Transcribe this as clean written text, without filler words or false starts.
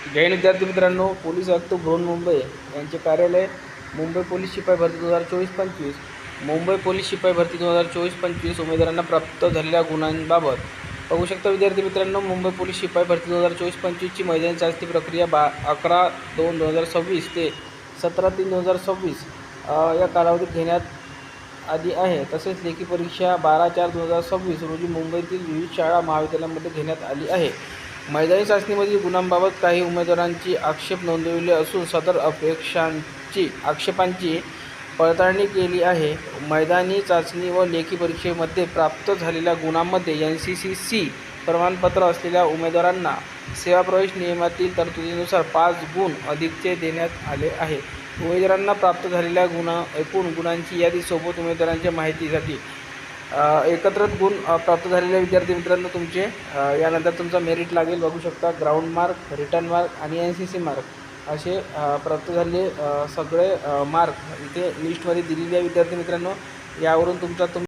जय हिंद विद्यार्थी मित्रांनो, पोलीस आयुक्त बृहन्मुंबई यांचे कार्यालय मुंबई पोलीस शिपाई भरती 2024-25 मुंबई पोलीस शिपाई भरती 2024-25 उमेदवारांना प्राप्त झालेल्या गुणांबाबत बघू शकता। विद्यार्थी मित्रांनो, मुंबई पोलीस शिपाई भरती 2024-25 ची मैदानी चाचणी प्रक्रिया 11/2/2026 ते 17/3/2026 या कालावधीत घेण्यात आली आहे। तसेच लेखी परीक्षा 12/4/2026 रोजी मुंबईतील विविध शाळा महाविद्यालयांमध्ये घेण्यात आली आहे। मैदानी चाचणीमधील गुणांबाबत काही उमेदवारांची आक्षेप नोंदवले असून सदर आक्षेपांची पडताळणी केली आहे। मैदानी चाचणी व लेखी परीक्षेमध्ये प्राप्त झालेल्या गुणांमध्ये NCCC प्रमाणपत्र असलेल्या उमेदवारांना सेवा प्रवेश नियमातील तरतुदीनुसार 5 गुण अधिकचे देण्यात आले आहे। उमेदवारांना प्राप्त झालेल्या एकूण गुणांची यादी सोबत उमेदवारांच्या माहितीसाठी एकत्रित गुण प्राप्त झालेल्या विद्यार्थी मित्रांनो तुमचे यानंतर तुमचा मेरिट लागेल। बघू शकता, ग्राउंड मार्क, रिटर्न मार्क आणि NCC मार्क असे प्राप्त झालेले सगळे मार्क इथे लिस्टमध्ये दिलेले आहे। विद्यार्थी मित्रांनो, यावरून तुमचा